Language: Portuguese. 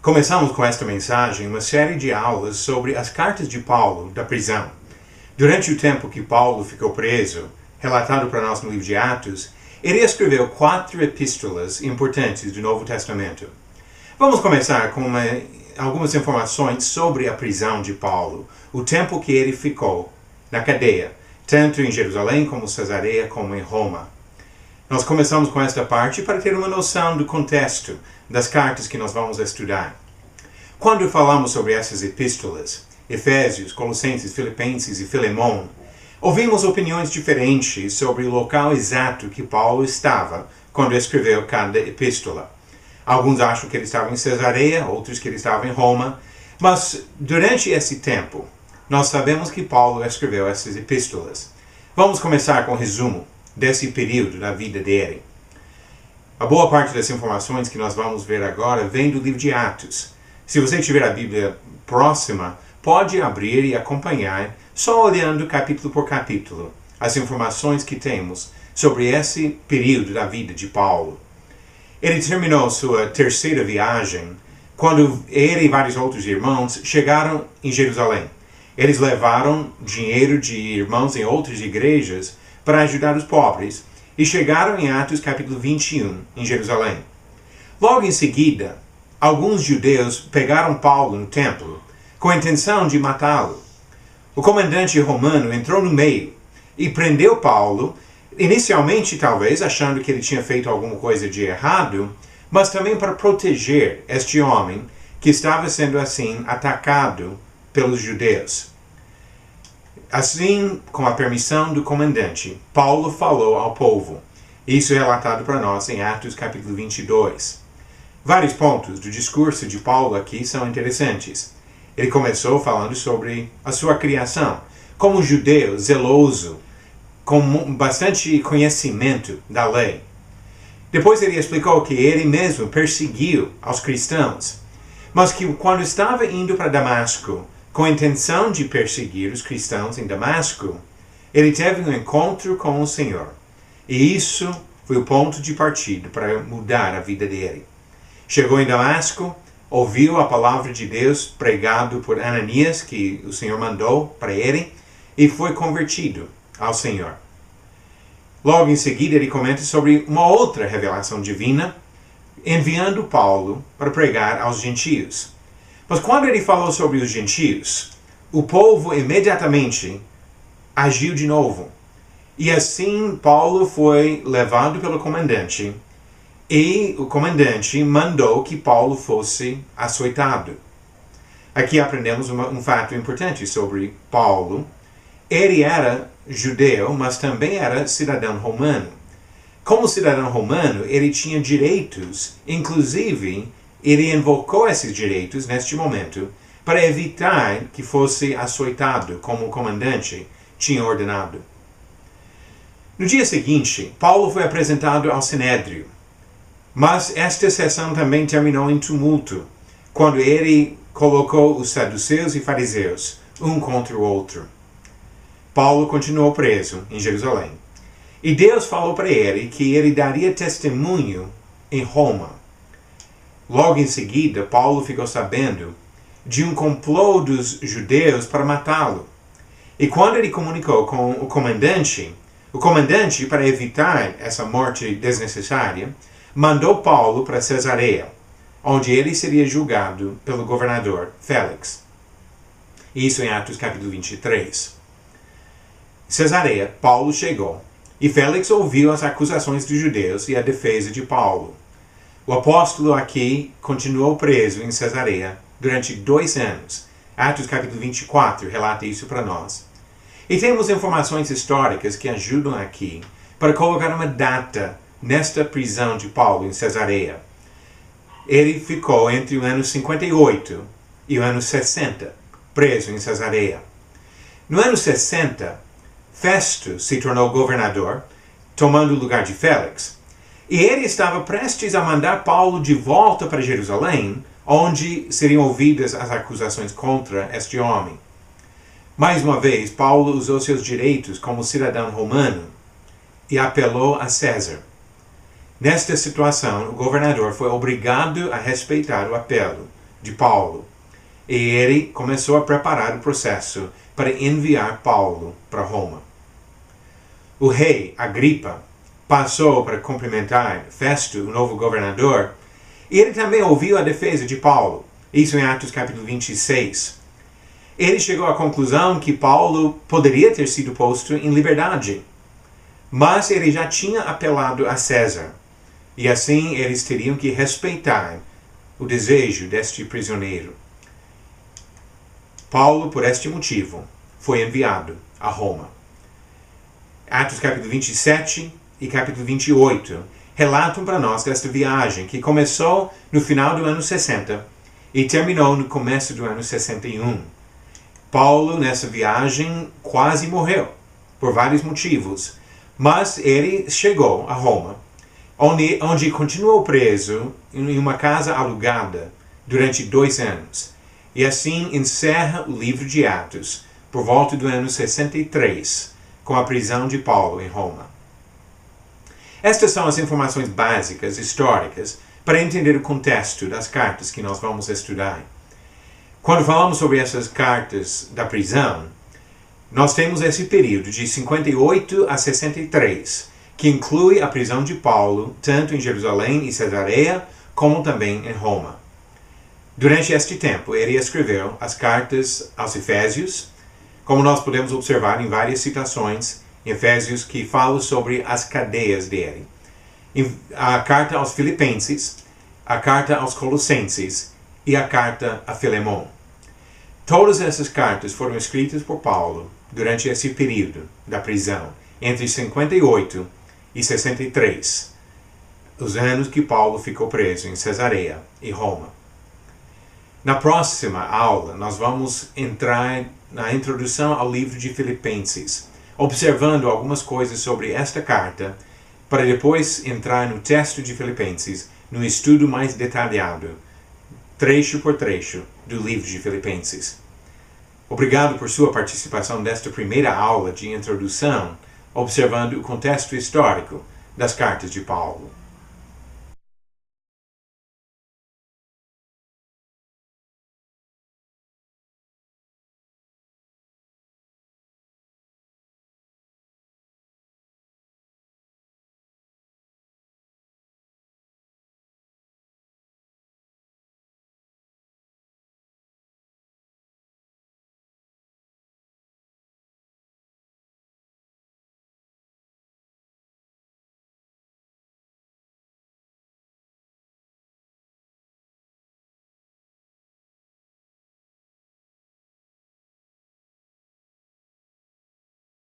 Começamos com esta mensagem uma série de aulas sobre as cartas de Paulo da prisão. Durante o tempo que Paulo ficou preso, relatado para nós no livro de Atos, ele escreveu 4 epístolas importantes do Novo Testamento. Vamos começar com algumas informações sobre a prisão de Paulo, o tempo que ele ficou na cadeia, tanto em Jerusalém como Cesareia como em Roma. Nós começamos com esta parte para ter uma noção do contexto das cartas que nós vamos estudar. Quando falamos sobre essas epístolas, Efésios, Colossenses, Filipenses e Filemão, ouvimos opiniões diferentes sobre o local exato que Paulo estava quando escreveu cada epístola. Alguns acham que ele estava em Cesareia, outros que ele estava em Roma, mas durante esse tempo, nós sabemos que Paulo escreveu essas epístolas. Vamos começar com um resumo desse período da vida dele. A boa parte das informações que nós vamos ver agora vem do livro de Atos. Se você tiver a Bíblia próxima, pode abrir e acompanhar, só olhando capítulo por capítulo, as informações que temos sobre esse período da vida de Paulo. Ele terminou sua terceira viagem quando ele e vários outros irmãos chegaram em Jerusalém. Eles levaram dinheiro de irmãos em outras igrejas para ajudar os pobres e chegaram em Atos capítulo 21, em Jerusalém. Logo em seguida, alguns judeus pegaram Paulo no templo com a intenção de matá-lo. O comandante romano entrou no meio e prendeu Paulo, inicialmente talvez achando que ele tinha feito alguma coisa de errado, mas também para proteger este homem que estava sendo assim atacado pelos judeus. Assim, com a permissão do comandante, Paulo falou ao povo. Isso é relatado para nós em Atos capítulo 22. Vários pontos do discurso de Paulo aqui são interessantes. Ele começou falando sobre a sua criação, como judeu zeloso, com bastante conhecimento da lei. Depois ele explicou que ele mesmo perseguiu aos cristãos, mas que quando estava indo para Damasco, com a intenção de perseguir os cristãos em Damasco, ele teve um encontro com o Senhor. E isso foi o ponto de partida para mudar a vida dele. Chegou em Damasco, ouviu a palavra de Deus pregado por Ananias, que o Senhor mandou para ele, e foi convertido ao Senhor. Logo em seguida ele comenta sobre uma outra revelação divina, enviando Paulo para pregar aos gentios. Mas quando ele falou sobre os gentios, o povo imediatamente agiu de novo. E assim Paulo foi levado pelo comandante, e o comandante mandou que Paulo fosse açoitado. Aqui aprendemos um fato importante sobre Paulo. Ele era judeu, mas também era cidadão romano. Como cidadão romano, ele tinha direitos, inclusive ele invocou esses direitos neste momento para evitar que fosse açoitado, como o comandante tinha ordenado. No dia seguinte, Paulo foi apresentado ao Sinédrio, mas esta sessão também terminou em tumulto, quando ele colocou os saduceus e fariseus um contra o outro. Paulo continuou preso em Jerusalém, e Deus falou para ele que ele daria testemunho em Roma. Logo em seguida, Paulo ficou sabendo de um complô dos judeus para matá-lo. E quando ele comunicou com o comandante, para evitar essa morte desnecessária, mandou Paulo para Cesareia, onde ele seria julgado pelo governador Félix. Isso em Atos capítulo 23. Em Cesareia, Paulo chegou, e Félix ouviu as acusações dos judeus e a defesa de Paulo. O apóstolo aqui continuou preso em Cesareia durante 2 anos. Atos capítulo 24 relata isso para nós. E temos informações históricas que ajudam aqui para colocar uma data nesta prisão de Paulo em Cesareia. Ele ficou entre o ano 58 e o ano 60, preso em Cesareia. No ano 60, Festo se tornou governador, tomando o lugar de Félix. E ele estava prestes a mandar Paulo de volta para Jerusalém, onde seriam ouvidas as acusações contra este homem. Mais uma vez, Paulo usou seus direitos como cidadão romano e apelou a César. Nesta situação, o governador foi obrigado a respeitar o apelo de Paulo. E ele começou a preparar o processo para enviar Paulo para Roma. O rei Agripa passou para cumprimentar Festo, o novo governador, e ele também ouviu a defesa de Paulo. Isso em Atos capítulo 26. Ele chegou à conclusão que Paulo poderia ter sido posto em liberdade, mas ele já tinha apelado a César, e assim eles teriam que respeitar o desejo deste prisioneiro. Paulo, por este motivo, foi enviado a Roma. Atos capítulo 27 e capítulo 28 relatam para nós desta viagem que começou no final do ano 60 e terminou no começo do ano 61. Paulo, nessa viagem, quase morreu, por vários motivos, mas ele chegou a Roma, onde continuou preso em uma casa alugada durante 2 anos. E assim encerra o livro de Atos, por volta do ano 63, com a prisão de Paulo em Roma. Estas são as informações básicas, históricas, para entender o contexto das cartas que nós vamos estudar. Quando falamos sobre essas cartas da prisão, nós temos esse período de 58 a 63, que inclui a prisão de Paulo, tanto em Jerusalém e Cesareia, como também em Roma. Durante este tempo, ele escreveu as cartas aos Efésios, como nós podemos observar em várias citações em Efésios que falam sobre as cadeias dele. A carta aos Filipenses, a carta aos Colossenses e a carta a Filemon. Todas essas cartas foram escritas por Paulo durante esse período da prisão, entre 58 e 63, os anos que Paulo ficou preso em Cesareia e Roma. Na próxima aula, nós vamos entrar na introdução ao livro de Filipenses, observando algumas coisas sobre esta carta, para depois entrar no texto de Filipenses, no estudo mais detalhado, trecho por trecho, do livro de Filipenses. Obrigado por sua participação nesta primeira aula de introdução, observando o contexto histórico das cartas de Paulo.